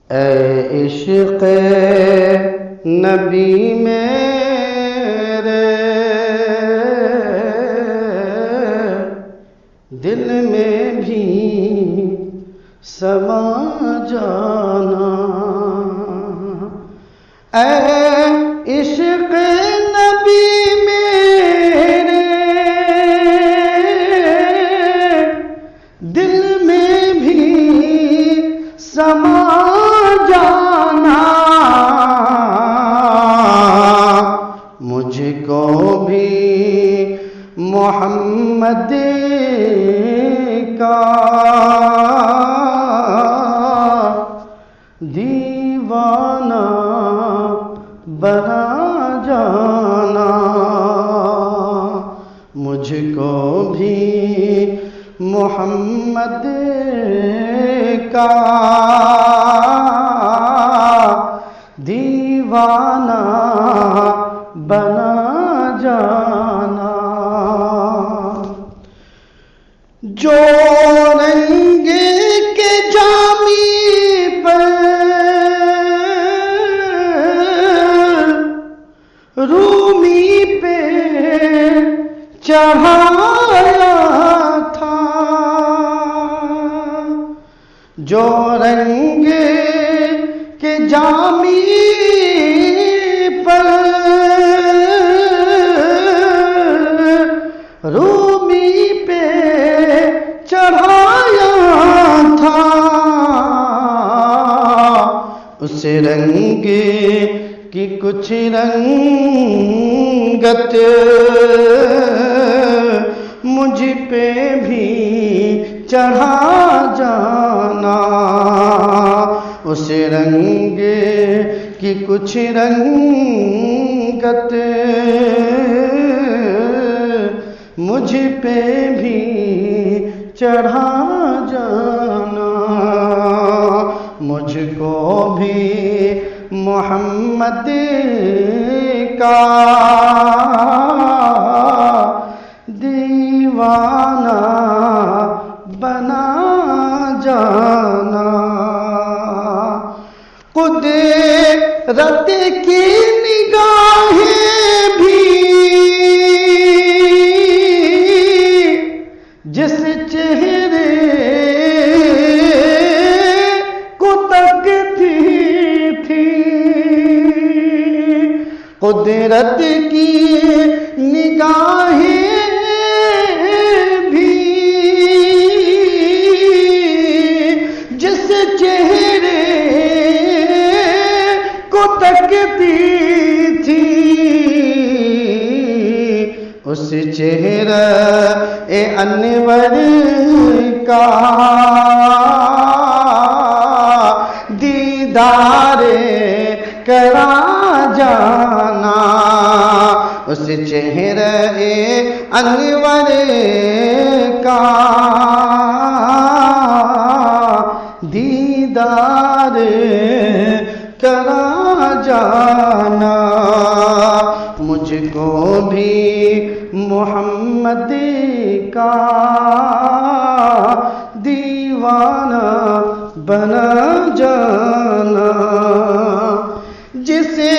ऐ इश्क़ नबी मेरे दिल में भी समा जाना। ऐ इश्क़ नबी मेरे दिल में भी समा जाना। मुझको भी मोहम्मद का दीवाना बना जाना। मुझको भी मोहम्मद का दीवाना बना जाना। जो रंग के जामी पर रूमी पे चढ़ाया था, जो रंग के जामी पर रूमी पे चढ़ाया था, उस रंग की कुछ रंगत मुझ पे भी चढ़ा जाना। उस रंग की कुछ रंगत मुझ पे भी चढ़ा जाना। मुझको भी मोहम्मद का दीवाना बना जाना। कुदरत की निगाहें भी जिस चेहरे को तकती थी, कुदरत की निगाहें भी जिस चेहरे को तकती थी, उस चेहरा ए अनवर का दीदारे करा जाना। उस चेहरा ए अनवर का दीदार करा जाना। मुझको भी मोहम्मद का दीवाना बना जाना। जिसे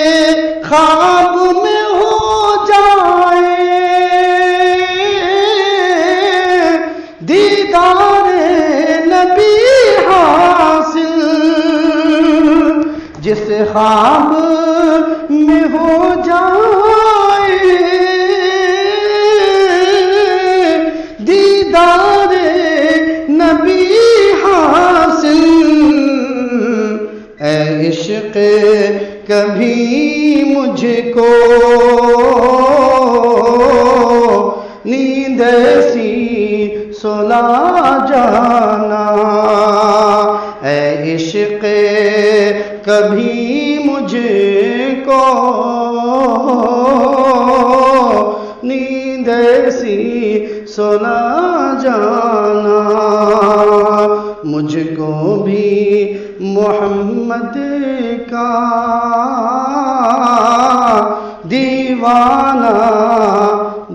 ख्वाब में हो जाए दीदार नबी हासिल, जिसे ख्वाब में हो जाए दीदार नबी हासिल, ऐ इश्क़ कभी मुझको नींद सी सुला जाना। ऐ इश्क़ कभी मुझको नींद सी सुला जाना। मुझको भी मोहम्मद का दीवाना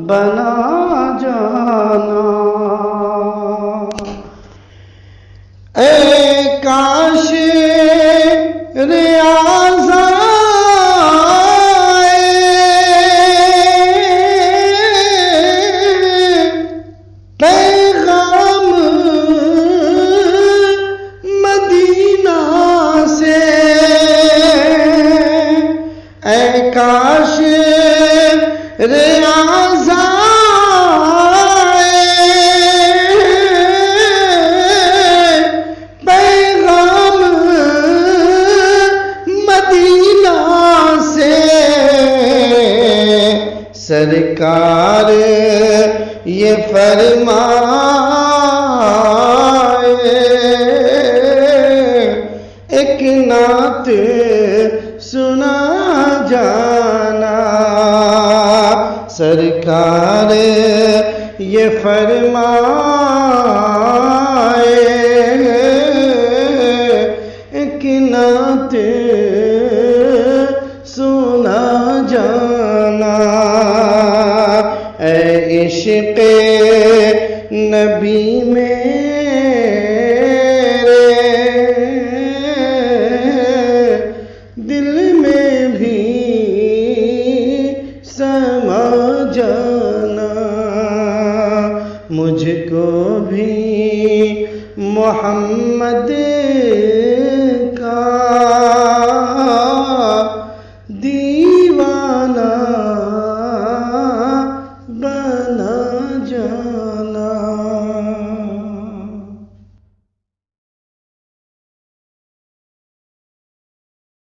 बना जाना। ऐ काश रियाज़ा पैगाम मदीना से, ऐ काश रियाज़ा पैगाम मदीना से, सरकार ये फरमाए एक नात सुना जाना। सरकार ये फरमाए एक नात सुना जाना। ऐ इश्क़े नबी मेरे दिल में भी समा जाना। मुझको भी मोहम्मद